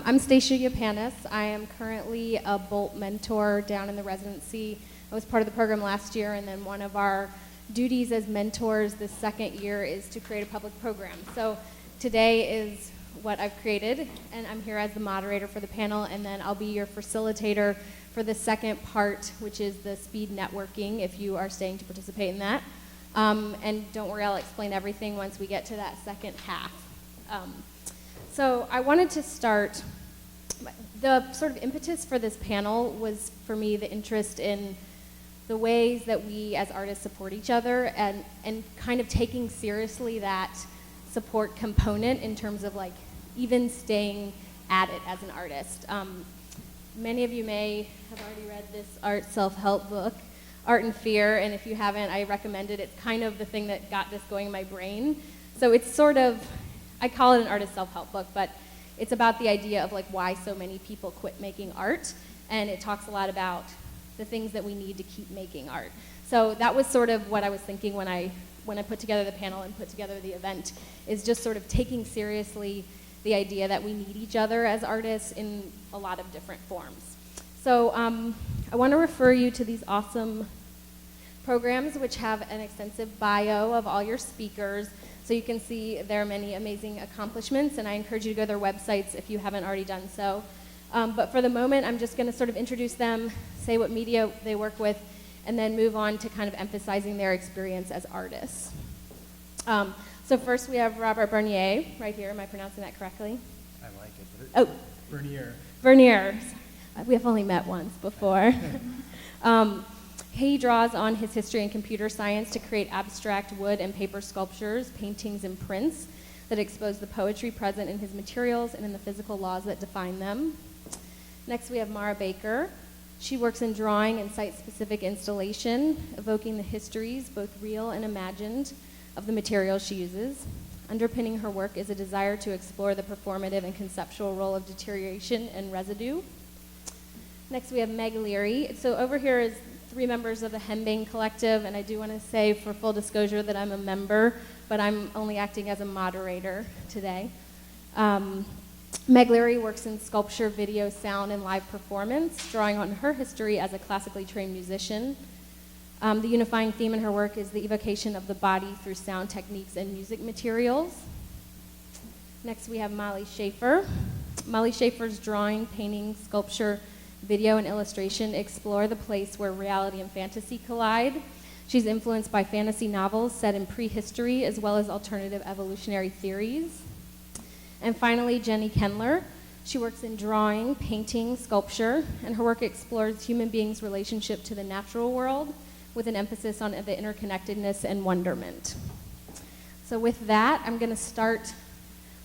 I'm Stacia Yapanis. I am currently a Bolt mentor down in the residency. I was part of the program last year, and then one of our duties as mentors this second year is to create a public program. So today is what I've created, and I'm here as the moderator for the panel, and then I'll be your facilitator for the second part, which is the speed networking, if you are staying to participate in that. And don't worry, I'll explain everything once we get to that second half. So I wanted to start, the sort of impetus for this panel was for me the interest in the ways that we as artists support each other and kind of taking seriously that support component in terms of like even staying at it as an artist. Many of you may have already read this art self-help book, Art and Fear, and if you haven't, I recommend it. It's kind of the thing that got this going in my brain. So it's sort of, I call it an artist self-help book, but it's about the idea of like why so many people quit making art, and it talks a lot about the things that we need to keep making art. So that was sort of what I was thinking when I put together the panel and put together the event, is just sort of taking seriously the idea that we need each other as artists in a lot of different forms. So I want to refer you to these awesome programs which have an extensive bio of all your speakers, so you can see their many amazing accomplishments, and I encourage you to go to their websites if you haven't already done so. But for the moment, I'm just going to sort of introduce them, say what media they work with, and then move on to kind of emphasizing their experience as artists. So first we have Robert Bernier, right here. Am I pronouncing that correctly? I like it. But Bernier. Bernier. We have only met once before. He draws on his history in computer science to create abstract wood and paper sculptures, paintings, and prints that expose the poetry present in his materials and in the physical laws that define them. Next, we have Mara Baker. She works in drawing and site-specific installation, evoking the histories, both real and imagined, of the materials she uses. Underpinning her work is a desire to explore the performative and conceptual role of deterioration and residue. Next, we have Meg Leary. So over here is 3 members of the Henbane Collective, and I do want to say, for full disclosure, that I'm a member, but I'm only acting as a moderator today. Meg Leary works in sculpture, video, sound, and live performance, drawing on her history as a classically trained musician. The unifying theme in her work is the evocation of the body through sound techniques and music materials. Next, we have Molly Schaefer. Molly Schaefer's drawing, painting, sculpture, video, and illustration explore the place where reality and fantasy collide. She's influenced by fantasy novels set in prehistory, as well as alternative evolutionary theories. And finally, Jenny Kendler. She works in drawing, painting, sculpture, and her work explores human beings' relationship to the natural world with an emphasis on the interconnectedness and wonderment. So with that, I'm going to start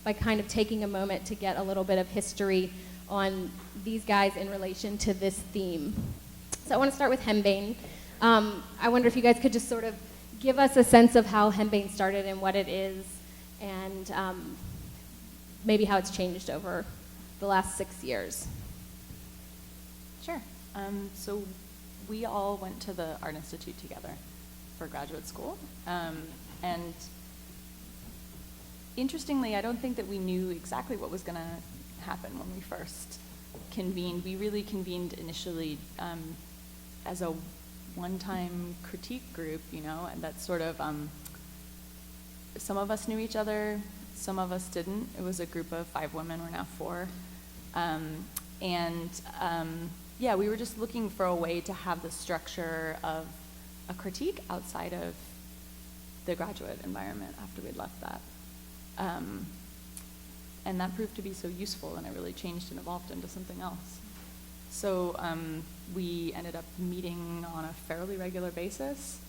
by kind of taking a moment to get a little bit of history on these guys in relation to this theme. So I want to start with Henbane. I wonder if you guys could just sort of give us a sense of how Henbane started and what it is, and maybe how it's changed over the last 6 years. Sure. So we all went to the Art Institute together for graduate school. And interestingly, I don't think that we knew exactly what was going to happen when we first convened. We really convened initially as a one-time critique group, and that's sort of, some of us knew each other, some of us didn't. It was a group of 5 women, we're now 4. Yeah, we were just looking for a way to have the structure of a critique outside of the graduate environment after we'd left that. And that proved to be so useful, and it really changed and evolved into something else. So we ended up meeting on a fairly regular basis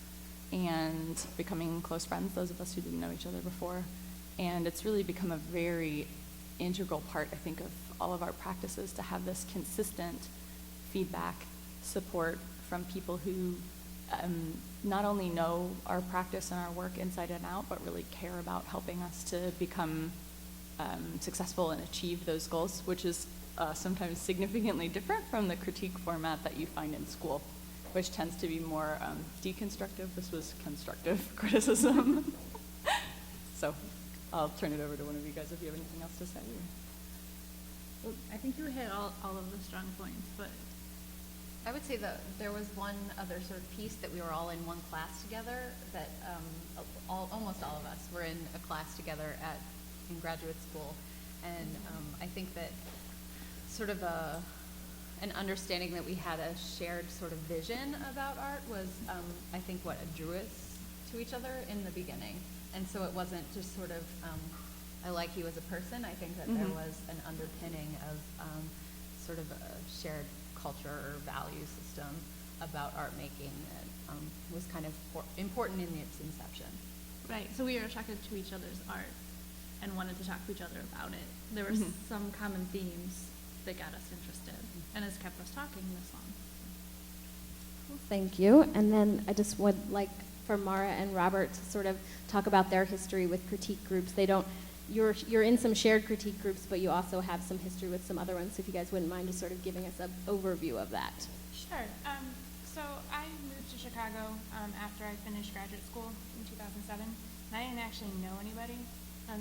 and becoming close friends, those of us who didn't know each other before. And it's really become a very integral part, I think, of all of our practices to have this consistent feedback, support from people who not only know our practice and our work inside and out, but really care about helping us to become successful and achieve those goals, which is sometimes significantly different from the critique format that you find in school, which tends to be more deconstructive. This was constructive criticism. So I'll turn it over to one of you guys if you have anything else to say. Well, I think you hit all of the strong points, but I would say that there was one other sort of piece that we were all in one class together, that almost all of us were in a class together in graduate school. And I think that sort of an understanding that we had a shared sort of vision about art was, I think, what drew us to each other in the beginning. And so it wasn't just sort of, I like you as a person. I think that there was an underpinning of sort of a shared culture or value system about art making that was kind of important in its inception. right. So we were attracted to each other's art and wanted to talk to each other about it. There were some common themes that got us interested and has kept us talking this long. Well, thank you. And then I just would like for Mara and Robert to sort of talk about their history with critique groups. They don't, you're in some shared critique groups, but you also have some history with some other ones. So if you guys wouldn't mind just sort of giving us an overview of that. Sure. So I moved to Chicago after I finished graduate school in 2007, and I didn't actually know anybody.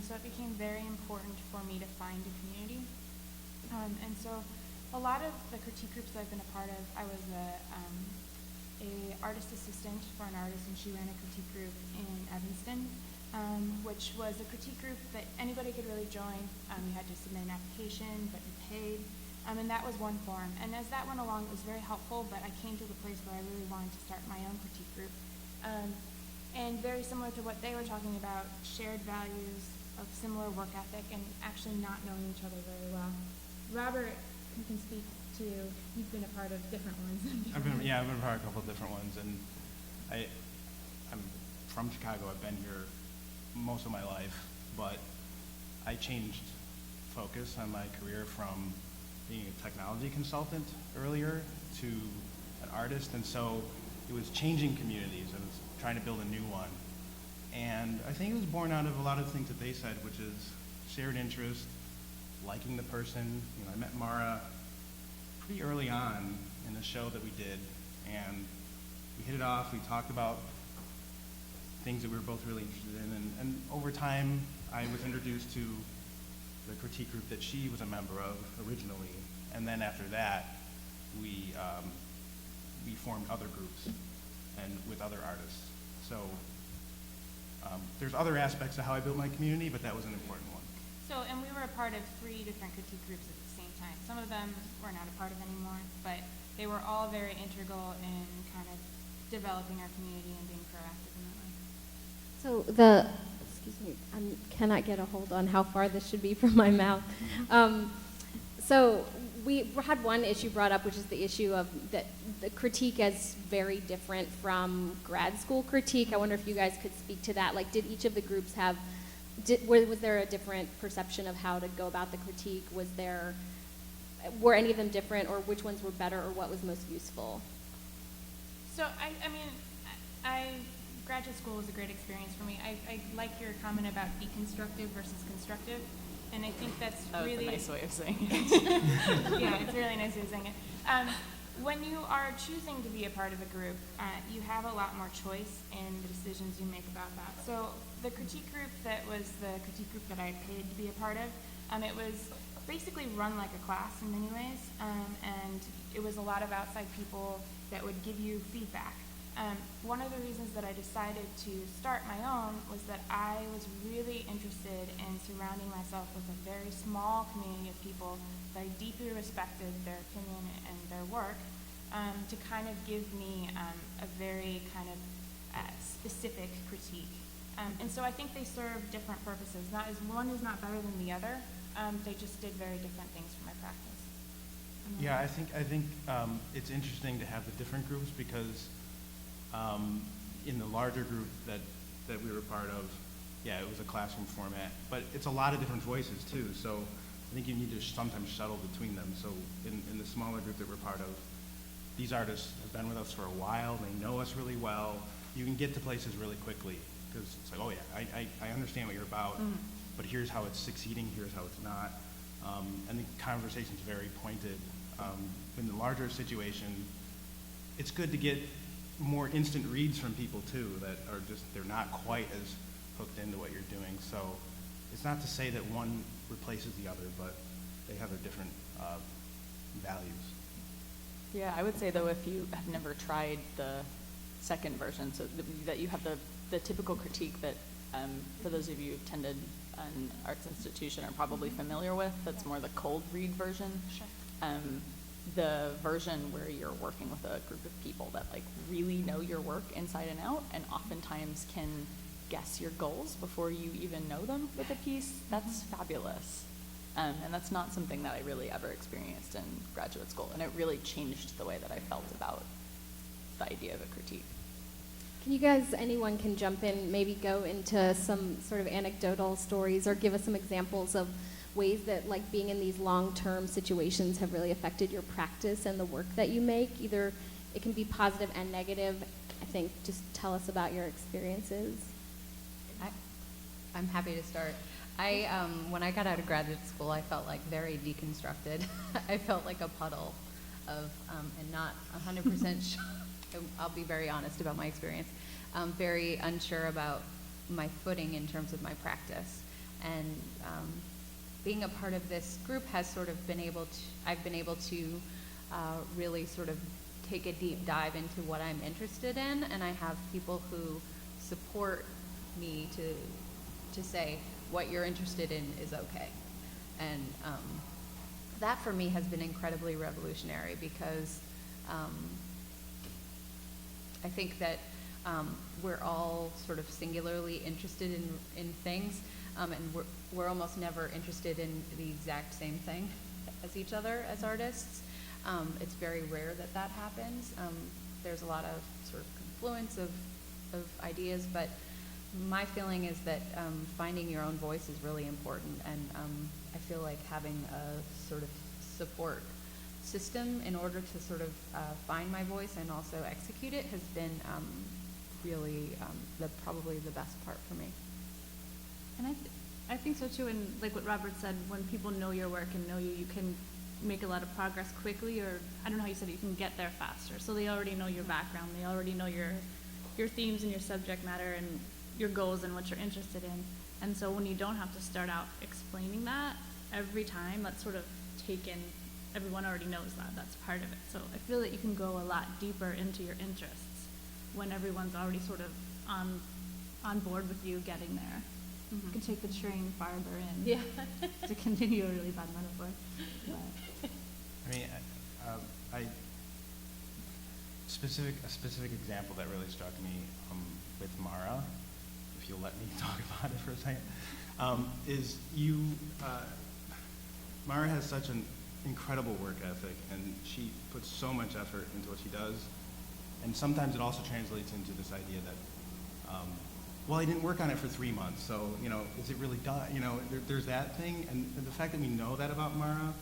So it became very important for me to find a community. And so a lot of the critique groups that I've been a part of, I was a artist assistant for an artist, and she ran a critique group in Evanston, which was a critique group that anybody could really join. You had to submit an application, but you paid. And that was one form. And as that went along, it was very helpful, but I came to the place where I really wanted to start my own critique group. And very similar to what they were talking about, shared values of similar work ethic and actually not knowing each other very well. Robert, you can speak to, you've been a part of different ones. I've been a part of a couple of different ones, and I'm from Chicago. I've been here most of my life, but I changed focus on my career from being a technology consultant earlier to an artist, and so it was changing communities. I was trying to build a new one, and I think it was born out of a lot of things that they said, which is shared interest, liking the person. You know, I met Mara pretty early on in the show that we did, and we hit it off. We talked about things that we were both really interested in, and over time, I was introduced to the critique group that she was a member of originally, and then after that, we formed other groups and with other artists. So there's other aspects of how I built my community, but that was an important one. So, and we were a part of 3 different critique groups at the same time. Some of them we're not a part of anymore, but they were all very integral in kind of developing our community and being proactive in that way. So excuse me, I cannot get a hold on how far this should be from my mouth. So we had one issue brought up, which is the issue of that the critique is very different from grad school critique. I wonder if you guys could speak to that. Like, did each of the groups have, was there a different perception of how to go about the critique? Were any of them different, or which ones were better, or what was most useful? So, graduate school was a great experience for me. I like your comment about deconstructive versus constructive, and I think that's really... That was a nice way of saying it. Yeah, it's a really nice way of saying it. When you are choosing to be a part of a group, you have a lot more choice in the decisions you make about that. So the critique group that was the critique group that I paid to be a part of, it was basically run like a class in many ways, and it was a lot of outside people that would give you feedback. One of the reasons that I decided to start my own was that I was really interested in surrounding myself with a very small community of people that I deeply respected their opinion and their work, to kind of give me a very kind of specific critique. And so I think they serve different purposes. One is not better than the other. They just did very different things for my practice. Yeah, I think it's interesting to have the different groups because in the larger group that we were part of, yeah, it was a classroom format, but it's a lot of different voices too. So I think you need to sometimes shuttle between them. So in the smaller group that we're part of, these artists have been with us for a while. They know us really well. You can get to places really quickly because it's like, oh yeah, I understand what you're about, but here's how it's succeeding, here's how it's not. And the conversation's very pointed. In the larger situation, it's good to get more instant reads from people too that are just, they're not quite as hooked into what you're doing. So it's not to say that one replaces the other, but they have their different values. Yeah, I would say though, if you have never tried the second version, so that you have the typical critique that, for those of you who attended an arts institution are probably familiar with, that's more the cold read version. Sure. The version where you're working with a group of people that like really know your work inside and out, and oftentimes can guess your goals before you even know them with a piece, that's fabulous. And that's not something that I really ever experienced in graduate school, and it really changed the way that I felt about the idea of a critique. Can you guys, anyone can jump in, maybe go into some sort of anecdotal stories or give us some examples of ways that like being in these long-term situations have really affected your practice and the work that you make? Either it can be positive and negative. I think just tell us about your experiences. I'm happy to start. When I got out of graduate school, I felt like very deconstructed. I felt like a puddle of, and not 100% sure. I'll be very honest about my experience. Very unsure about my footing in terms of my practice. And being a part of this group has sort of been able to, I've been able to really sort of take a deep dive into what I'm interested in, and I have people who support me to say what you're interested in is okay. And that for me has been incredibly revolutionary, because I think that we're all sort of singularly interested in things, and we're almost never interested in the exact same thing as each other as artists. It's very rare that that happens. There's a lot of sort of confluence of ideas, but my feeling is that finding your own voice is really important, and I feel like having a sort of support system in order to sort of find my voice and also execute it has been really probably the best part for me. And I think so too, and like what Robert said, when people know your work and know you, you can make a lot of progress quickly, or I don't know how you said it, you can get there faster. So they already know your background, they already know your themes and your subject matter and your goals and what you're interested in. And so when you don't have to start out explaining that every time, that's sort of taken, everyone already knows that, that's part of it. So I feel that you can go a lot deeper into your interests when everyone's already sort of on board with you getting there. Mm-hmm. You can take the train farther in. Yeah. To continue a really bad metaphor. But I mean, a specific example that really struck me with Mara, if you'll let me talk about it for a second, is Mara has such an incredible work ethic, and she puts so much effort into what she does, and sometimes it also translates into this idea that, well, I didn't work on it for 3 months, so, is it really done? There's that thing, and the fact that we know that about Mara,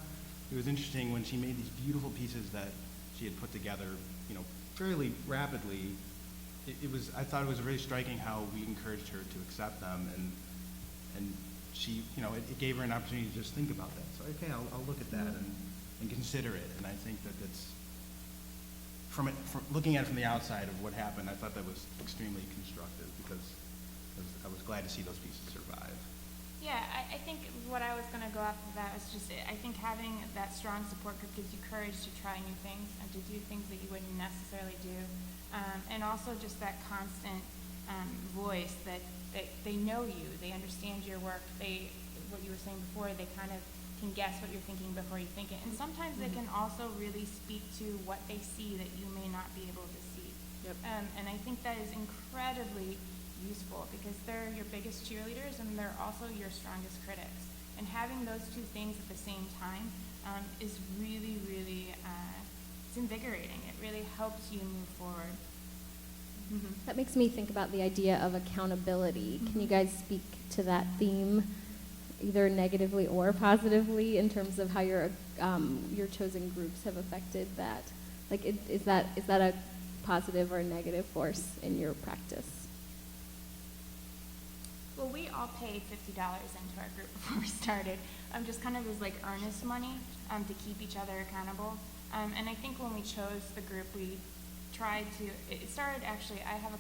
it was interesting when she made these beautiful pieces that she had put together, fairly rapidly. I thought it was really striking how we encouraged her to accept them, and she, it gave her an opportunity to just think about that. So, okay, I'll look at that and consider it, and I think that that's, from looking at it from the outside of what happened, I thought that was extremely constructive, because I was glad to see those pieces survive. Yeah, I think what I was going to go off of that is just, I think having that strong support group gives you courage to try new things and to do things that you wouldn't necessarily do. And also just that constant voice that they know you, they understand your work, what you were saying before, they kind of can guess what you're thinking before you think it. And sometimes they can also really speak to what they see that you may not be able to see. Yep. And I think that is incredibly useful, because they're your biggest cheerleaders and they're also your strongest critics. And having those two things at the same time is really, really, it's invigorating. It really helps you move forward. Mm-hmm. That makes me think about the idea of accountability. Can you guys speak to that theme, either negatively or positively, in terms of how your chosen groups have affected that? Like, is that a positive or negative force in your practice? Well, we all paid $50 into our group before we started, just kind of as like earnest money to keep each other accountable. And I think when we chose the group, we tried to, it started actually, I have a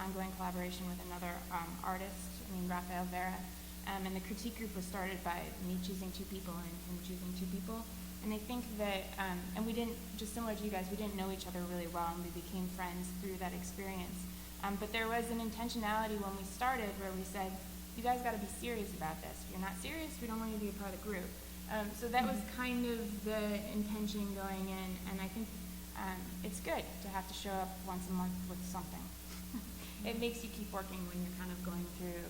ongoing collaboration with another artist named Rafael Vera, And the critique group was started by me choosing 2 people and him choosing 2 people. And I think that, and we didn't, just similar to you guys, we didn't know each other really well, and we became friends through that experience. But there was an intentionality when we started where we said, you guys got to be serious about this. If you're not serious, we don't want you to be a part of the group. So that was kind of the intention going in, and I think it's good to have to show up once a month with something. It makes you keep working when you're kind of going through,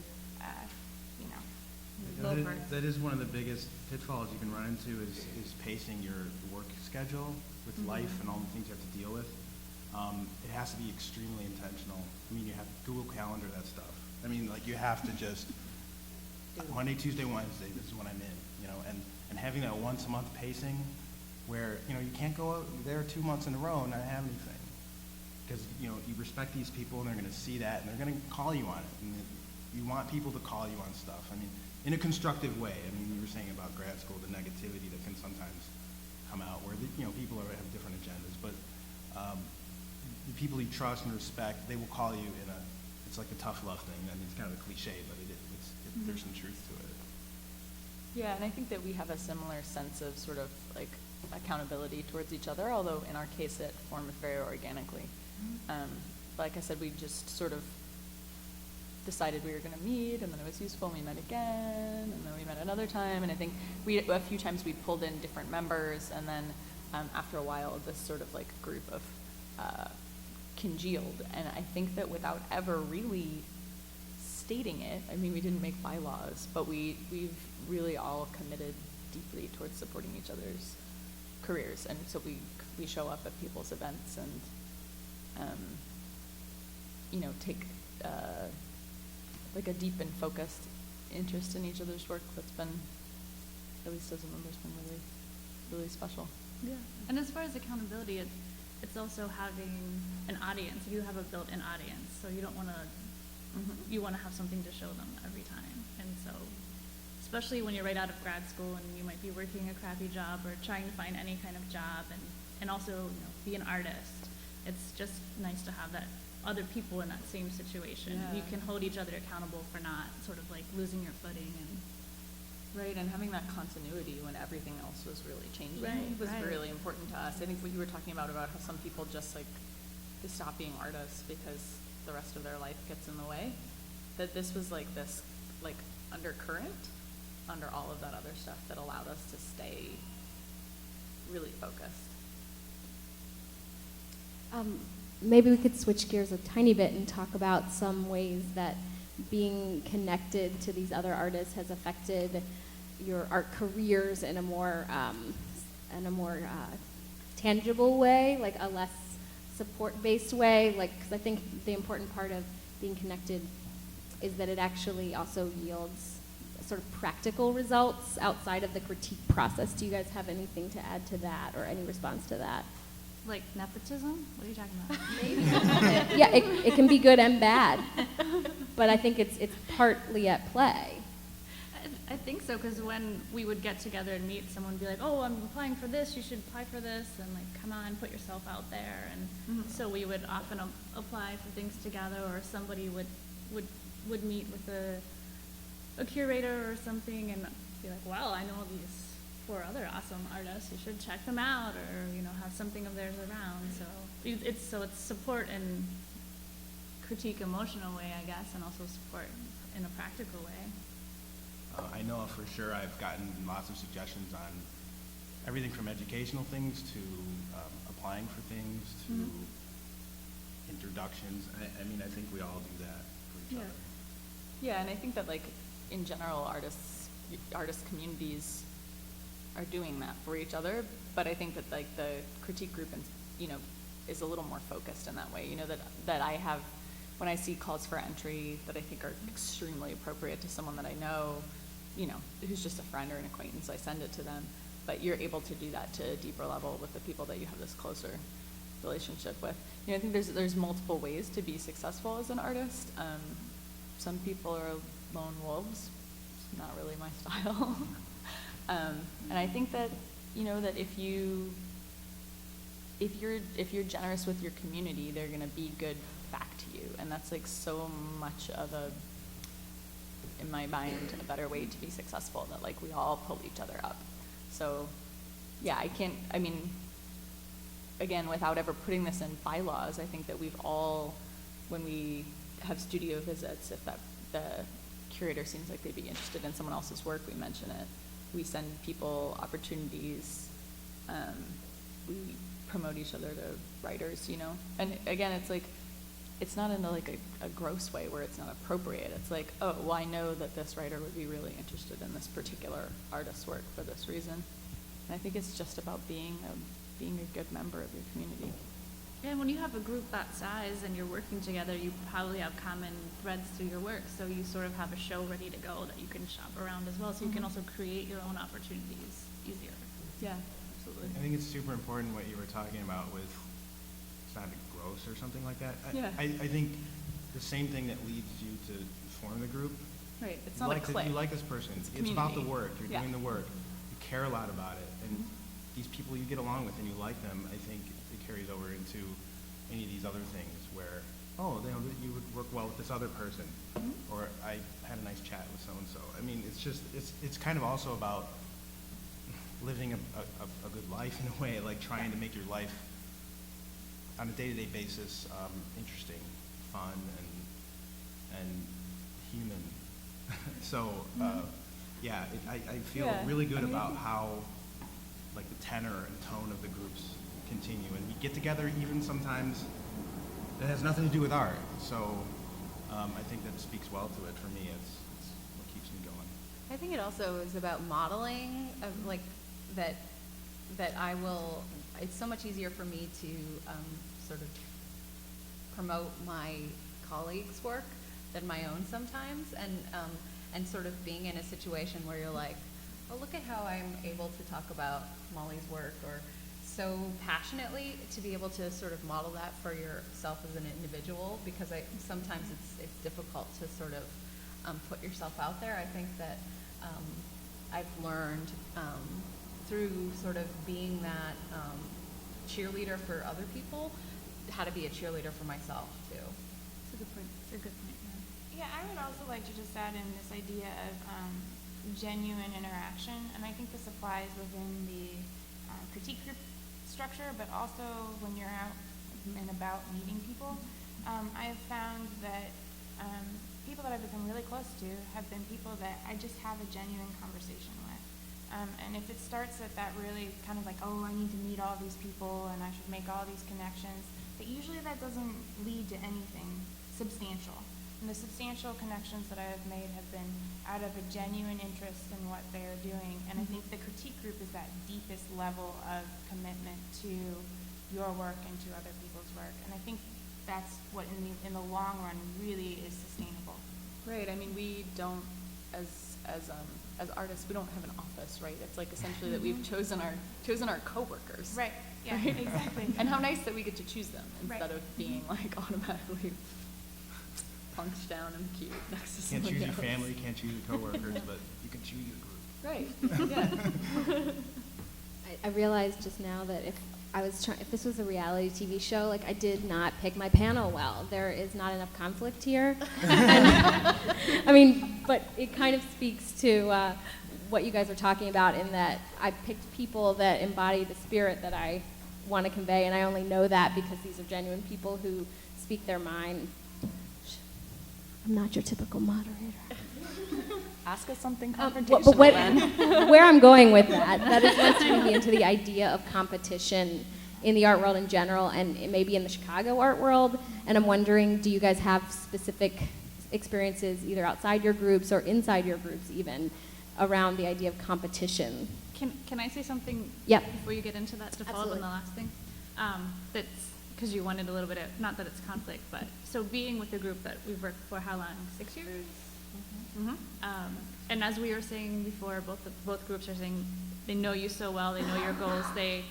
you know, low birth. That is one of the biggest pitfalls you can run into is pacing your work schedule with life and all the things you have to deal with. It has to be extremely intentional. I mean, you have Google Calendar that stuff. I mean, like, you have to just Monday, Tuesday, Wednesday, this is when I'm in, you know, and having that once a month pacing where, you know, you can't go there 2 months in a row and not have anything. Because, you know, you respect these people and they're going to see that and they're going to call you on it. And you want people to call you on stuff. I mean, in a constructive way. I mean, you were saying about grad school, the negativity that can sometimes come out where, you know, people have different agendas. But the people you trust and respect, they will call you in it's like a tough love thing. I mean, it's kind of a cliche, but there's some truth to it. Yeah, and I think that we have a similar sense of sort of like accountability towards each other, although in our case it formed very organically. Like I said, we just sort of decided we were going to meet, and then it was useful, and we met again, and then we met another time, and I think a few times we pulled in different members, and then after a while this sort of like group of congealed, and I think that without ever really stating it, I mean, we didn't make bylaws, but we've really all committed deeply towards supporting each other's careers, and so we show up at people's events and you know, take like a deep and focused interest in each other's work. That's been, at least as a member, has been really, really special. Yeah. And as far as accountability, it's also having an audience. You have a built-in audience, so you don't want to, you want to have something to show them every time. And so, especially when you're right out of grad school and you might be working a crappy job or trying to find any kind of job, and also, you know, be an artist. It's just nice to have that other people in that same situation. Yeah. You can hold each other accountable for not sort of like losing your footing and. Right, and having that continuity when everything else was really changing was Right. really important to us. I think what you were talking about how some people just like they stop being artists because the rest of their life gets in the way. That this was like this like undercurrent under all of that other stuff that allowed us to stay really focused. Maybe we could switch gears a tiny bit and talk about some ways that being connected to these other artists has affected your art careers in a more tangible way, like a less support-based way. Like, because I think the important part of being connected is that it actually also yields sort of practical results outside of the critique process. Do you guys have anything to add to that, or any response to that? Like nepotism? What are you talking about? Yeah, it can be good and bad, but I think it's partly at play. I think so, because when we would get together and meet, someone would be like, oh, I'm applying for this, you should apply for this, and like, come on, put yourself out there. And so we would often apply for things together, or somebody would meet with a curator or something and be like, well, I know these 4 other awesome artists, you should check them out, or, you know, have something of theirs around. So it's support and critique emotional way, I guess, and also support in a practical way. I know for sure I've gotten lots of suggestions on everything from educational things to applying for things to introductions. I mean, I think we all do that for each other. Yeah, and I think that like in general, artist communities are doing that for each other. But I think that like the critique group, and you know, is a little more focused in that way. You know, that I have when I see calls for entry that I think are extremely appropriate to someone that I know, you know, who's just a friend or an acquaintance, I send it to them. But you're able to do that to a deeper level with the people that you have this closer relationship with. You know, I think there's multiple ways to be successful as an artist. Some people are lone wolves. It's not really my style. And I think that, you know, that if you're generous with your community, they're going to be good back to you, and that's like so much of in my mind, a better way to be successful, that like we all pull each other up. So, yeah, I mean, again, without ever putting this in bylaws, I think that we've all, when we have studio visits, if the curator seems like they'd be interested in someone else's work, we mention it. We send people opportunities. We promote each other to writers, you know? And again, it's like, it's not in a gross way where it's not appropriate. It's like, oh, well, I know that this writer would be really interested in this particular artist's work for this reason. And I think it's just about being a good member of your community. And when you have a group that size and you're working together, you probably have common threads through your work, so you sort of have a show ready to go that you can shop around as well, so you can also create your own opportunities easier. Yeah, absolutely. I think it's super important what you were talking about with sounding gross or something like that. Yeah. I think the same thing that leads you to form the group. Right, it's You not a like clique. You like this person. It's It's about the community. work. You're Yeah. doing the work. You care a lot about it. And these people you get along with and you like them, I think it carries over into any of these other things where, oh, you know, you would work well with this other person. Or I had a nice chat with so-and-so. I mean, it's just, it's kind of also about living a good life in a way, like trying to make your life on a day-to-day basis interesting, fun, and human. So, yeah, I feel Yeah, really good I mean, I about think- how, like, the tenor and tone of the groups continue. And we get together even sometimes that has nothing to do with art. So I think that speaks well to it for me. It's what keeps me going. I think it also is about modeling of like that it's so much easier for me to sort of promote my colleagues' work than my own sometimes, and sort of being in a situation where you're like, oh, look at how I'm able to talk about Molly's work, or so passionately, to be able to sort of model that for yourself as an individual, because sometimes it's difficult to sort of put yourself out there. I think that I've learned through sort of being that cheerleader for other people, how to be a cheerleader for myself too. It's a good point. It's a good point, yeah. Yeah, I would also like to just add in this idea of genuine interaction, and I think this applies within the critique group structure, but also when you're out and about meeting people. I have found that people that I've become really close to have been people that I just have a genuine conversation with. And if it starts at that really kind of like, oh, I need to meet all these people and I should make all these connections, but usually that doesn't lead to anything substantial. And the substantial connections that I have made have been out of a genuine interest in what they are doing. And I think the critique group is that deepest level of commitment to your work and to other people's work. And I think that's what in the long run really is sustainable. Right, I mean, we don't, as artists, we don't have an office, right? It's like essentially that we've chosen our coworkers. Right, yeah, Right? exactly. And how nice that we get to choose them instead Right. of being like automatically punched down and cute next to Can't someone choose your else. family, can't choose your coworkers, but you can choose your group. Right, yeah. I realized just now that if this was a reality TV show, like I did not pick my panel well. There is not enough conflict here. And, I mean, but it kind of speaks to what you guys are talking about in that I picked people that embody the spirit that I want to convey, and I only know that because these are genuine people who speak their mind. I'm not your typical moderator. Ask us something But confrontational then. where I'm going with that is what's leading me into the idea of competition in the art world in general, and it may be in the Chicago art world. And I'm wondering, do you guys have specific experiences either outside your groups or inside your groups even around the idea of competition? Can I say something Yep. before you get into that to follow up on Absolutely. the last thing? That's because you wanted a little bit of, not that it's conflict, but so being with a group that we've worked for how long? 6 years? And as we were saying before, both groups are saying they know you so well, they know your goals, they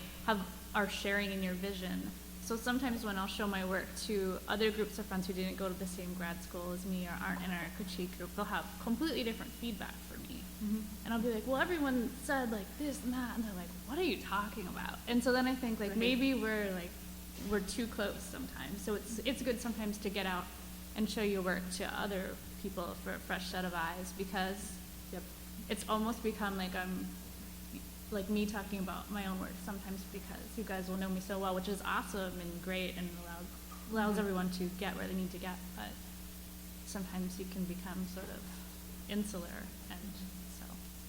are sharing in your vision. So sometimes when I'll show my work to other groups of friends who didn't go to the same grad school as me or aren't in our critique group, they'll have completely different feedback for me. And I'll be like, well, everyone said like this and that, and they're like, what are you talking about? And so then I think like maybe we're too close sometimes. So it's good sometimes to get out and show your work to other people for a fresh set of eyes, because Yep. it's almost become like like me talking about my own work sometimes, because you guys will know me so well, which is awesome and great and allows everyone to get where they need to get, but sometimes you can become sort of insular, and so.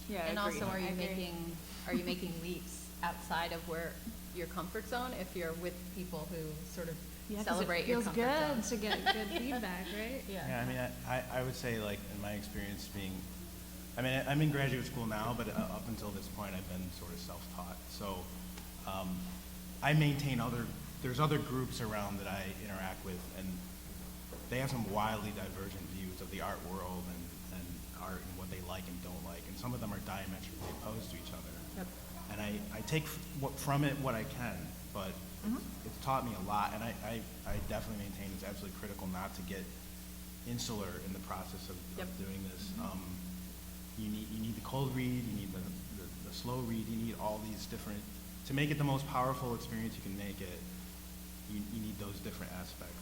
Yeah, I And agree. also, are I you agree. making leaps outside of where your comfort zone if you're with people who sort of Yeah, 'cause celebrate your comfort It zone? feels good to get good feedback, right? Yeah, I mean, I would say, like, in my experience being, I mean, I'm in graduate school now, but up until this point, I've been sort of self-taught. So I maintain there's other groups around that I interact with, and they have some wildly divergent views of the art world and art and what they like and don't like, and some of them are diametrically opposed to each other. Yep. And I take from it what I can, but it's taught me a lot, and I definitely maintain it's absolutely critical not to get insular in the process of Yep. doing this. You need the cold read, you need the slow read, you need all these different, to make it the most powerful experience you can make it, you need those different aspects.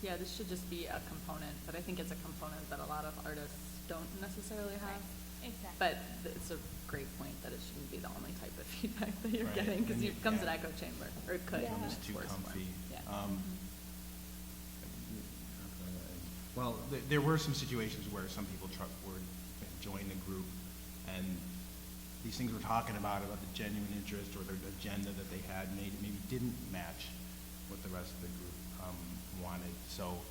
Yeah, this should just be a component, but I think it's a component that a lot of artists don't necessarily have. Exactly. But it's a great point that it shouldn't be the only type of feedback that you're Right. getting, because And it comes yeah. at echo chamber, or it could. Yeah. It's too worse and comfy. worse. Yeah. Well, there were some situations where some people were joined the group, and these things we're talking about the genuine interest or the agenda that they had maybe didn't match what the rest of the group wanted. So,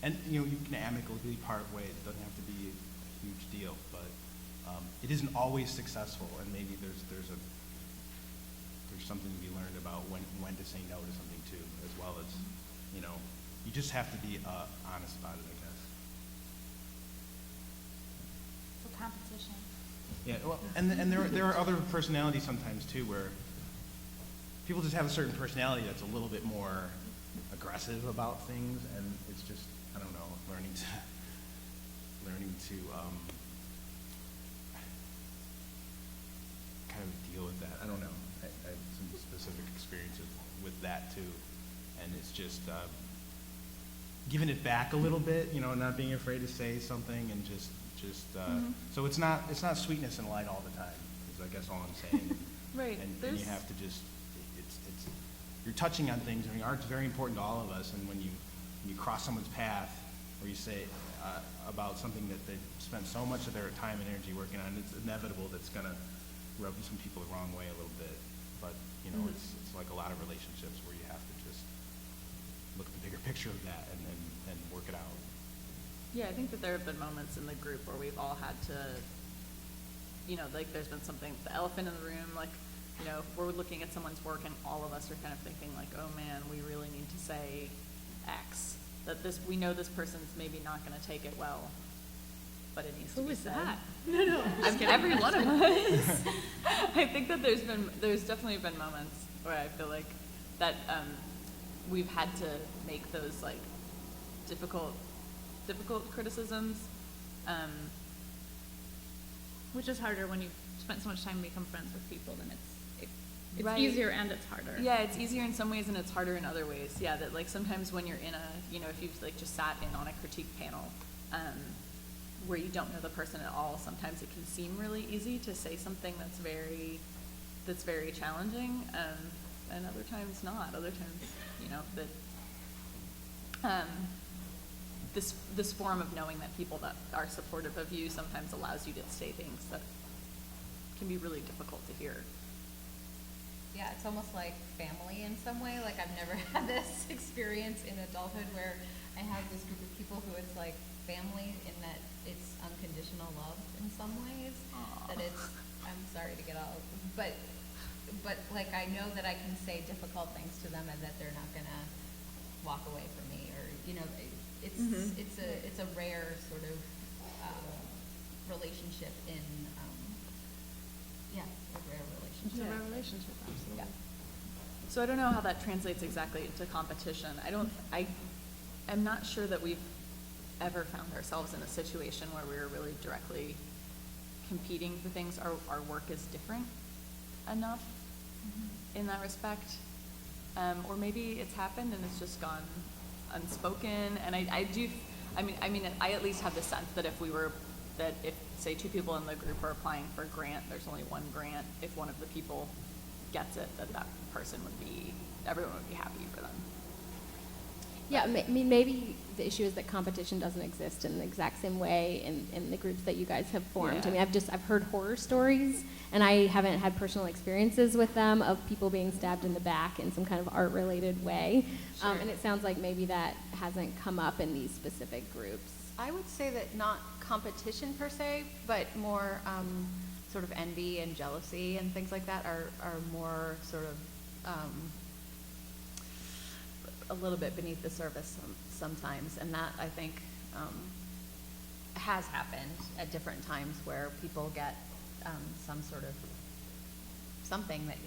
and you can amicably part ways. It doesn't have to be a huge deal, but it isn't always successful, and maybe there's something to be learned about when to say no to something too, as well as, you just have to be honest about it, I guess. So competition. Yeah, well, and there are other personalities sometimes too, where people just have a certain personality that's a little bit more aggressive about things, and it's just, I don't know, learning to kind of deal with that. I don't know. I have some specific experiences with that too, and it's just giving it back a little bit, not being afraid to say something, and just so it's not sweetness and light all the time, is I guess all I'm saying. Right. And There's- you have to just, it's you're touching on things. I mean, art's very important to all of us, and when you cross someone's path, or you say about something that they've spent so much of their time and energy working on, it's inevitable that's gonna rub some people the wrong way a little bit. But it's like a lot of relationships where you have to just look at the bigger picture of that and work it out. Yeah, I think that there have been moments in the group where we've all had to, like there's been something, the elephant in the room, like, we're looking at someone's work and all of us are kind of thinking like, oh man, we really need to say X. That we know this person's maybe not gonna take it well, but it needs to Who be is said. that? No. Every one of us. I think that there's definitely been moments where I feel like that we've had to make those like difficult criticisms. Which is harder when you've spent so much time to become friends with people, then it's Right. easier and it's harder. Yeah, it's easier in some ways and it's harder in other ways. Yeah, that like sometimes when you're in if you've like just sat in on a critique panel, where you don't know the person at all, sometimes it can seem really easy to say something that's very challenging, and other times not. Other times, this form of knowing that people that are supportive of you sometimes allows you to say things that can be really difficult to hear. Yeah, it's almost like family in some way. Like, I've never had this experience in adulthood where I have this group of people who it's like family in that it's unconditional love in some ways. Aw. That it's, I'm sorry to get all, but like I know that I can say difficult things to them and that they're not gonna walk away from me, or it's a rare sort of relationship in a rare relationship. It's a rare relationship, absolutely. Yeah. So I don't know how that translates exactly to competition. I'm not sure that we've ever found ourselves in a situation where we were really directly competing for things. Our work is different enough in that respect. Or maybe it's happened and it's just gone unspoken, and I mean, I at least have the sense that if, say, two people in the group are applying for a grant, there's only one grant, if one of the people gets it, that person everyone would be happy for them. Yeah, I mean, maybe the issue is that competition doesn't exist in the exact same way in the groups that you guys have formed. Yeah. I mean, I've heard horror stories, and I haven't had personal experiences with them of people being stabbed in the back in some kind of art-related way. Sure. And it sounds like maybe that hasn't come up in these specific groups. I would say that not competition per se, but more sort of envy and jealousy and things like that are more sort of a little bit beneath the surface sometimes, and that I think has happened at different times where people get some sort of something that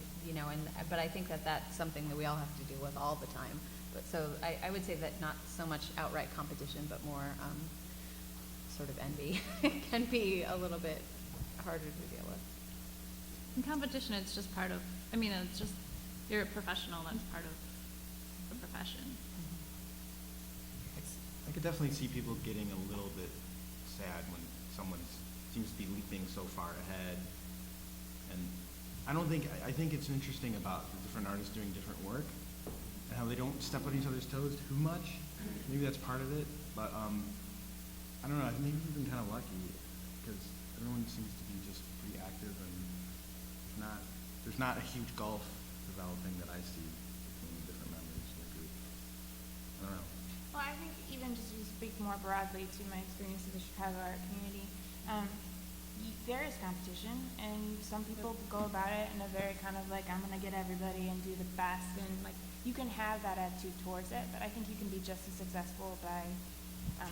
but I think that that's something that we all have to deal with all the time. But so I would say that not so much outright competition, but more sort of envy can be a little bit harder to deal with. In competition, it's just part of, it's just, you're a professional, that's part of the profession. I could definitely see people getting a little bit sad when someone seems to be leaping so far ahead. And I think it's interesting about the different artists doing different work and how they don't step on each other's toes too much. Maybe that's part of it, but I don't know, I think maybe we've been kind of lucky because everyone seems to be just pretty active, and there's not a huge gulf developing that I see between the different members of the group. I don't know. Well, I think even just to speak more broadly to my experience in the Chicago art community, there is competition, and some people go about it in a very kind of like, I'm going to get everybody and do the best, and like, you can have that attitude towards it, but I think you can be just as successful by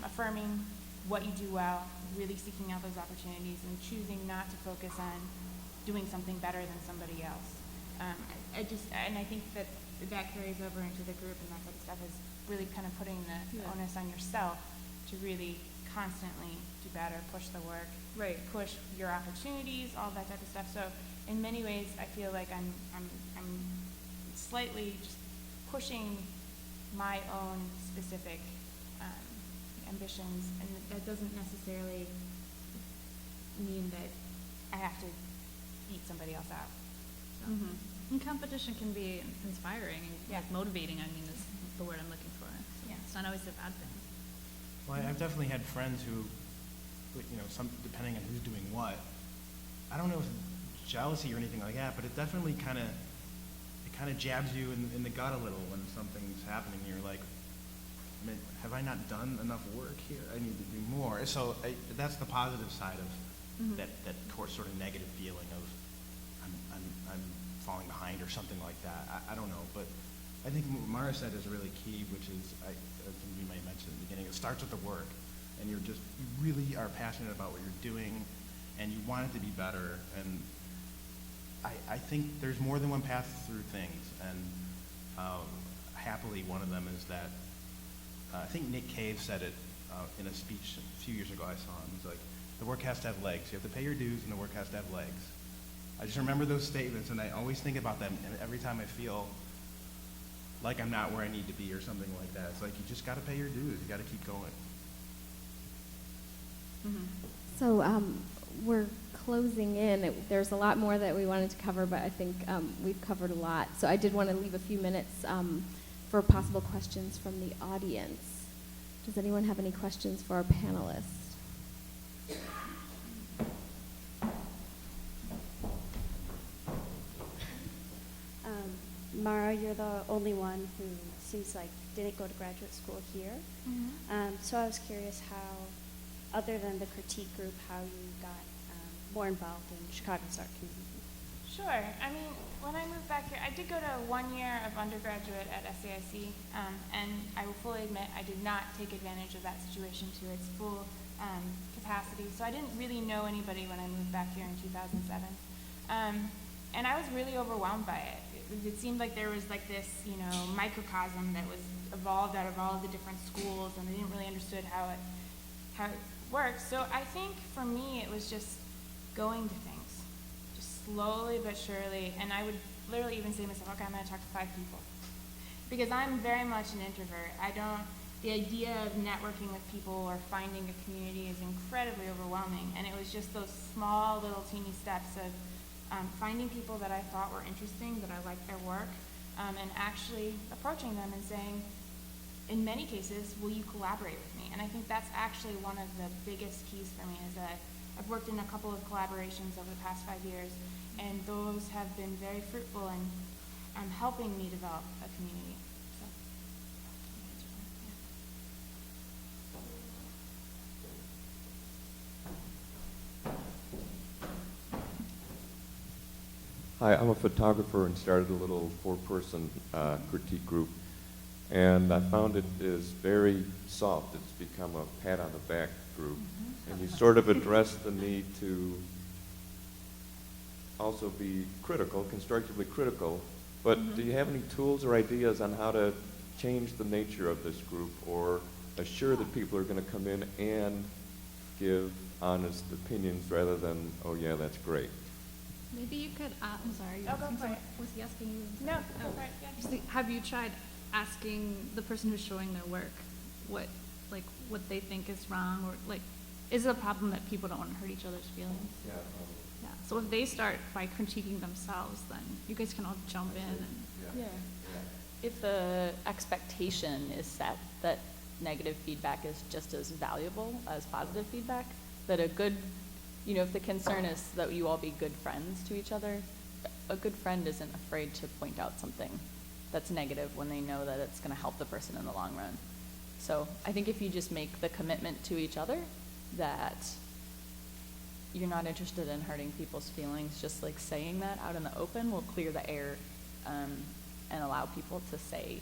affirming what you do well, really seeking out those opportunities, and choosing not to focus on doing something better than somebody else. And I think that carries over into the group, and that type of stuff is really kind of putting the onus on yourself to really constantly do better, push the work, Right. push your opportunities, all that type of stuff. So in many ways, I feel like I'm slightly just pushing my own specific ambitions, and that doesn't necessarily mean that I have to beat somebody else out. So. And competition can be inspiring and like motivating, is the word I'm looking for. So Yeah. it's not always a bad thing. Well, I've definitely had friends who, depending on who's doing what, I don't know if it's jealousy or anything like that, but it definitely kind of jabs you in the gut a little when something's happening. You're like, have I not done enough work here? I need to do more. So that's the positive side of that sort of negative feeling of I'm falling behind or something like that. I don't know, but I think what Mara said is really key, which is I think we may mention at the beginning. It starts with the work, and you really are passionate about what you're doing, and you want it to be better. And I think there's more than one path through things, and happily one of them is that I think Nick Cave said it in a speech a few years ago. I saw him. He's like, the work has to have legs. You have to pay your dues, and the work has to have legs. I just remember those statements, and I always think about them every time I feel like I'm not where I need to be or something like that. It's like you just got to pay your dues. You got to keep going. So we're closing in. There's a lot more that we wanted to cover, but I think we've covered a lot. So I did want to leave a few minutes for possible questions from the audience. Does anyone have any questions for our panelists? Mara, you're the only one who seems like didn't go to graduate school here. So I was curious how, other than the critique group, how you got more involved in Chicago's art community. Sure. When I moved back here, I did go to 1 year of undergraduate at SAIC, and I will fully admit I did not take advantage of that situation to its full capacity. So I didn't really know anybody when I moved back here in 2007. And I was really overwhelmed by it. It seemed like there was like this, microcosm that was evolved out of all of the different schools, and I didn't really understood how it works. So I think for me it was just going to things, just slowly but surely. And I would literally even say to myself, okay, I'm going to talk to 5 people, because I'm very much an introvert. the idea of networking with people or finding a community is incredibly overwhelming. And it was just those small little teeny steps of finding people that I thought were interesting, that I liked their work, and actually approaching them and saying, in many cases, will you collaborate with me? And I think that's actually one of the biggest keys for me, is that I've worked in a couple of collaborations over the past 5 years, and those have been very fruitful in helping me develop a community. So, yeah. Hi, I'm a photographer and started a little four-person critique group, and I found it is very soft. It's become a pat on the back group, and you sort of address the need to also be critical, constructively critical, but do you have any tools or ideas on how to change the nature of this group or assure that people are going to come in and give honest opinions rather than, oh yeah, that's great? Maybe you could, I'm sorry. Oh, go for it. Was he asking you? No, go for it. Yeah. Just think, have you tried asking the person who's showing their work what they think is wrong, or like, is it a problem that people don't want to hurt each other's feelings? Yeah. Yeah. So if they start by critiquing themselves, then you guys can all jump in and. Yeah. If the expectation is set that negative feedback is just as valuable as positive feedback, that a good, if the concern is that you all be good friends to each other, a good friend isn't afraid to point out something that's negative when they know that it's going to help the person in the long run. So I think if you just make the commitment to each other that you're not interested in hurting people's feelings, just like saying that out in the open will clear the air and allow people to say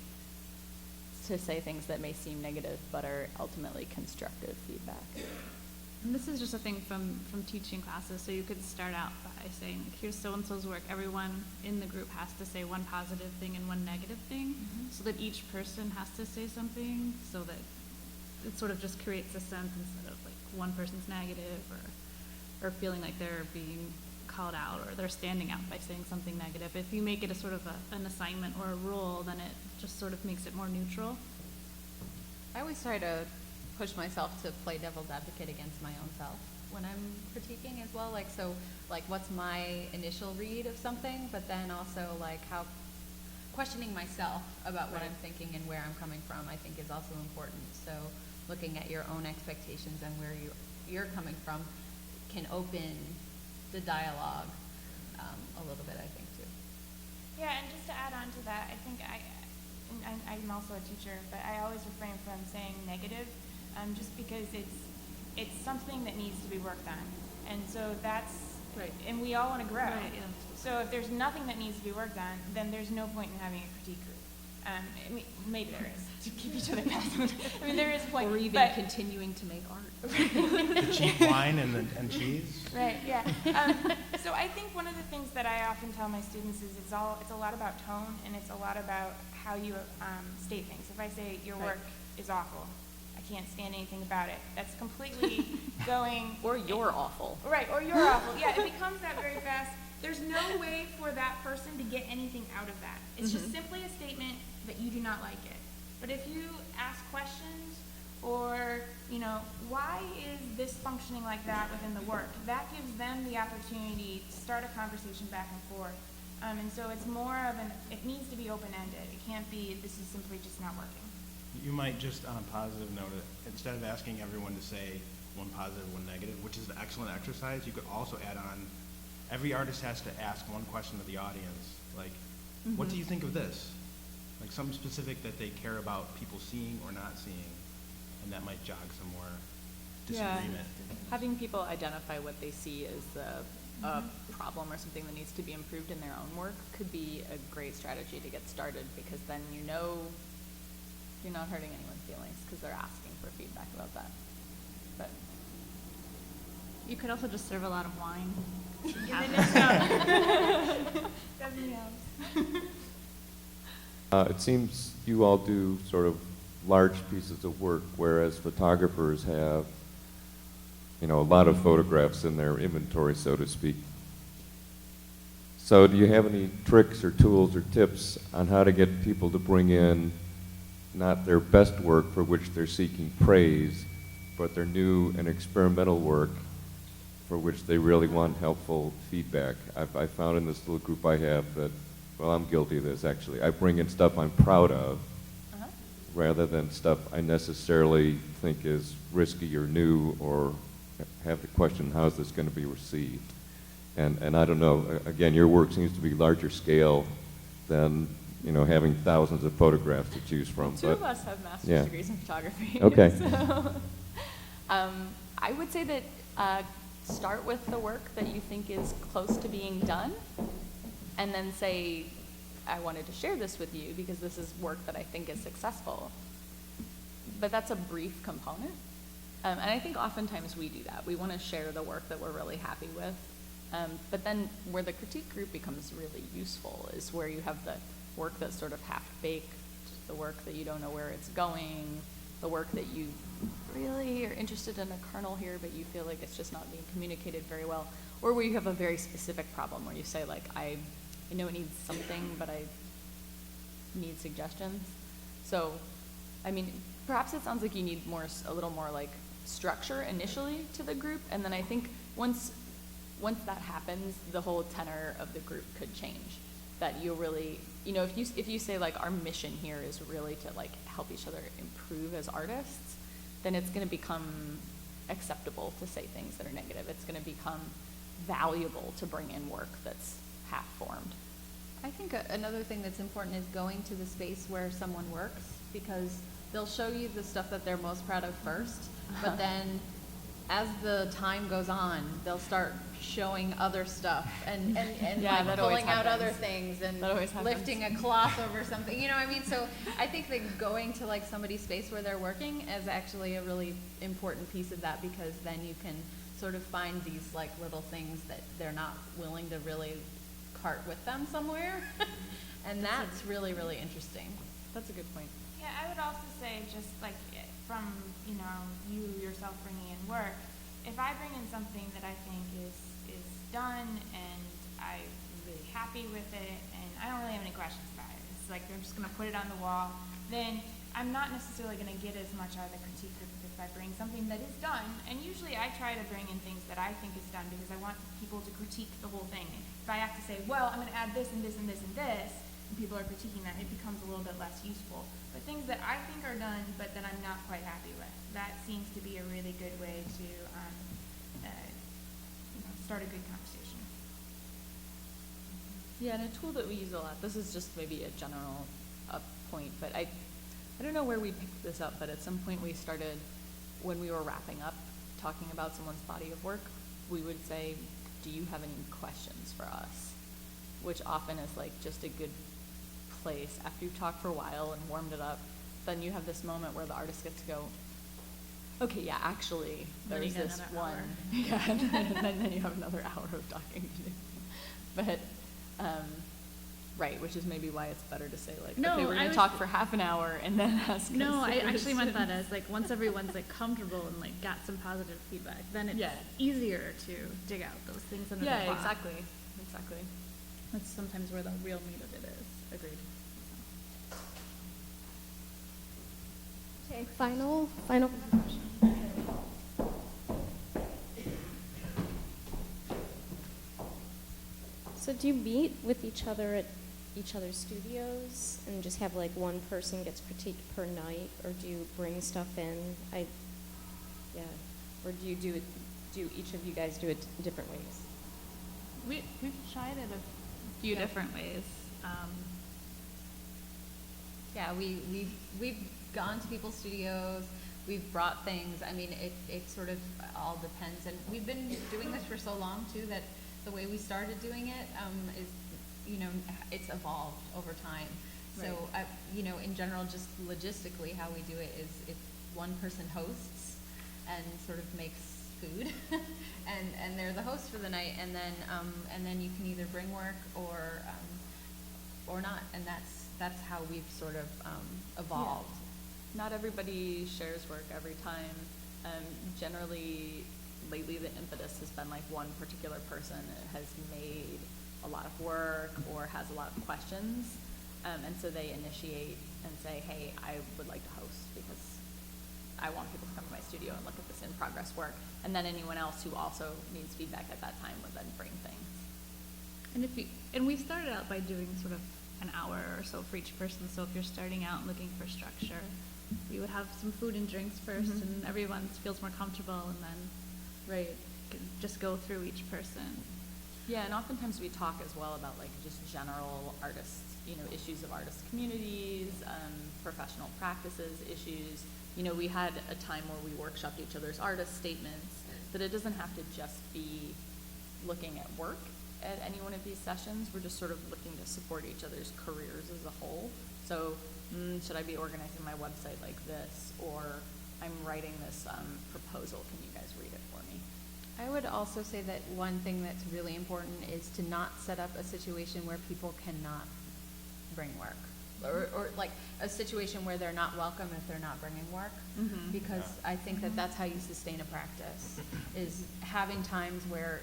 things that may seem negative but are ultimately constructive feedback. And this is just a thing from teaching classes, so you could start out by saying, like, here's so-and-so's work. Everyone in the group has to say one positive thing and one negative thing, so that each person has to say something, so that it sort of just creates a sense instead of like one person's negative or feeling like they're being called out or they're standing out by saying something negative. If you make it a sort of an assignment or a rule, then it just sort of makes it more neutral. I always try to push myself to play devil's advocate against my own self when I'm critiquing as well. Like, so, like, what's my initial read of something, but then also, like, how questioning myself about what I'm thinking and where I'm coming from, I think is also important. So looking at your own expectations and where you're coming from can open the dialogue a little bit, I think, too. Yeah, and just to add on to that, I think I'm also a teacher, but I always refrain from saying negative, just because it's something that needs to be worked on, and so that's Right. And we all want to grow. Right, yeah. So if there's nothing that needs to be worked on, then there's no point in having a critique group. I mean, maybe there is to keep each other passive. I mean, there is a point, Or even but continuing to make art. The cheap wine and cheese. right, yeah. So I think one of the things that I often tell my students is it's a lot about tone, and it's a lot about how you state things. If I say your Right. work is awful, I can't stand anything about it, that's completely going. Or you're awful. Right, or you're awful. Yeah, it becomes that very fast. There's no way for that person to get anything out of that. It's just simply a statement that you do not like it. But if you ask questions, or, why is this functioning like that within the work? That gives them the opportunity to start a conversation back and forth. And so it's more of it needs to be open-ended. It can't be, this is simply just not working. You might just, on a positive note, instead of asking everyone to say one positive, one negative, which is an excellent exercise, you could also add on, every artist has to ask one question to the audience, like, what do you think of this? Like something specific that they care about people seeing or not seeing, and that might jog some more disagreement. Having people identify what they see as a problem or something that needs to be improved in their own work could be a great strategy to get started, because then you're not hurting anyone's feelings because they're asking for feedback about that. But You could also just serve a lot of wine. Definitely helps. It seems you all do sort of large pieces of work, whereas photographers have, a lot of photographs in their inventory, so to speak. So do you have any tricks or tools or tips on how to get people to bring in not their best work for which they're seeking praise, but their new and experimental work for which they really want helpful feedback. I found in this little group I have that, well, I'm guilty of this actually. I bring in stuff I'm proud of Uh-huh. rather than stuff I necessarily think is risky or new or have the question, how is this going to be received? And I don't know, again, your work seems to be larger scale than, you know, having thousands of photographs to choose from. Two of us have master's yeah. degrees in photography. Okay. So, I would say that start with the work that you think is close to being done, and then say, I wanted to share this with you because this is work that I think is successful. But that's a brief component. And I think oftentimes we do that. We want to share the work that we're really happy with. But then where the critique group becomes really useful is where you have the work that's sort of half-baked, the work that you don't know where it's going, the work that you really are interested in a kernel here, but you feel like it's just not being communicated very well, or where you have a very specific problem where you say, like, I know it needs something, but I need suggestions. So, I mean, perhaps it sounds like you need a little more like structure initially to the group, and then I think once that happens, the whole tenor of the group could change. That you'll really, you know, if you say, like, our mission here is really to, like, help each other improve as artists, then it's going to become acceptable to say things that are negative. It's going to become valuable to bring in work that's half-formed. I think another thing that's important is going to the space where someone works, because they'll show you the stuff that they're most proud of first, but then as the time goes on, they'll start showing other stuff and Yeah, like that always pulling out other happens. things and That always happens. lifting a cloth over something. You know what I mean? So I think that going to, like, somebody's space where they're working is actually a really important piece of that, because then you can sort of find these, like, little things that they're not willing to really cart with them somewhere. And that's really, really interesting. That's a good point. Yeah, I would also say, just like from, you know, you yourself bringing in work, if I bring in something that I think is done and I'm really happy with it and I don't really have any questions about it, it's like I'm just going to put it on the wall, then I'm not necessarily going to get as much out of the critique group if I bring something that is done. And usually I try to bring in things that I think is done because I want people to critique the whole thing. If I have to say, well, I'm going to add this and this and this and this, and people are critiquing that, it becomes a little bit less useful. But things that I think are done but that I'm not quite happy with, that seems to be a really good way to start a good conversation. Yeah, and a tool that we use a lot, this is just maybe a general point, but I don't know where we picked this up, but at some point we started, when we were wrapping up, talking about someone's body of work, we would say, do you have any questions for us? Which often is like just a good place. After you've talked for a while and warmed it up, then you have this moment where the artist gets to go, okay, yeah, actually, Then you there's get this another one. hour. Yeah, and then you have another hour of talking to do. But, right, which is maybe why it's better to say, like, No, okay, we're I going to was- talk for half an hour and then ask No, us I the actually meant that questions. as, like, once everyone's, like, comfortable and, like, got some positive feedback, then it's Yeah. easier to dig out those things under the Yeah, cloth. exactly. That's sometimes where the real meat of it is. Agreed. Okay, final question. So do you meet with each other at each other's studios and just have like one person gets critiqued per night, or do you bring stuff in? Or do you do it? Do each of you guys do it different ways? We've tried it a few Yeah. different ways. Yeah, we've gone to people's studios, we've brought things. I mean, it sort of all depends. And we've been doing this for so long, too, that the way we started doing it is, you know, it's evolved over time. So, you know, in general, just logistically, how we do it is if one person hosts and sort of makes food, and they're the host for the night, and then you can either bring work or not, and that's how we've sort of evolved. Not everybody shares work every time. Generally, lately the impetus has been like one particular person has made a lot of work or has a lot of questions, and so they initiate and say, hey, I would like to host because I want people to come to my studio and look at this in-progress work. And then anyone else who also needs feedback at that time would then bring things. And we started out by doing sort of an hour or so for each person. So if you're starting out and looking for structure, we would have some food and drinks first, and everyone feels more comfortable, and then can just go through each person. Yeah, and oftentimes we talk as well about like just general artists, issues of artist communities, professional practices issues. We had a time where we workshopped each other's artist statements, that it doesn't have to just be looking at work at any one of these sessions. We're just sort of looking to support each other's careers as a whole. So should I be organizing my website like this, or I'm writing this proposal, can you guys read it for me? I would also say that one thing that's really important is to not set up a situation where people cannot bring work. Or like a situation where they're not welcome if they're not bringing work. Because I think that that's how you sustain a practice, is having times where,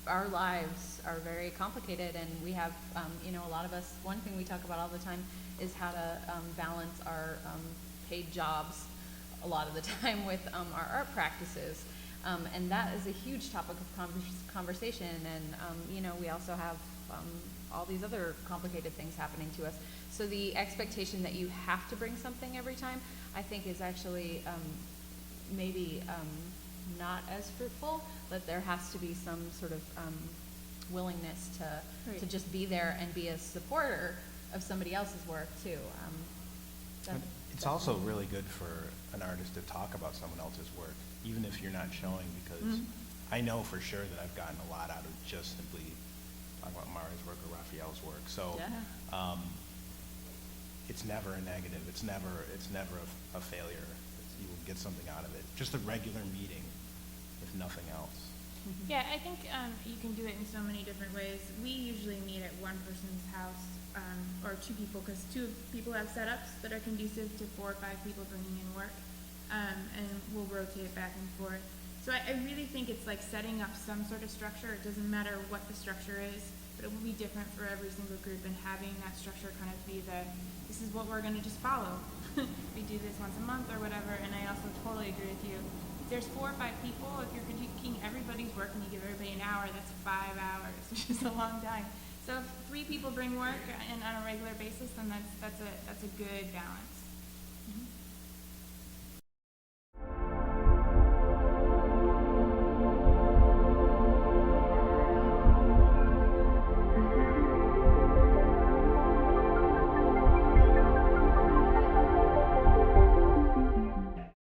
our lives are very complicated, and we have, a lot of us, one thing we talk about all the time is how to balance our paid jobs a lot of the time with our art practices. And that is a huge topic of conversation, and we also have all these other complicated things happening to us. So the expectation that you have to bring something every time, I think, is actually maybe not as fruitful. That there has to be some sort of willingness to just be there and be a supporter of somebody else's work too. It's also really good for an artist to talk about someone else's work, even if you're not showing, because I know for sure that I've gotten a lot out of just simply talking about Mari's work or Raphael's work. So it's never a negative. It's never a failure. You will get something out of it. Just a regular meeting, if nothing else. Yeah, I think you can do it in so many different ways. We usually meet at one person's house, or two people, because two people have setups that are conducive to 4 or 5 people bringing in work, and we'll rotate back and forth. So I really think it's like setting up some sort of structure. It doesn't matter what the structure is, but it will be different for every single group, and having that structure kind of be this is what we're going to just follow. We do this once a month or whatever, and I also totally agree with you. If there's 4 or 5 people, if you're critiquing everybody's work and you give everybody an hour, that's 5 hours, which is a long time. So if 3 people bring work and on a regular basis, then that's a good balance.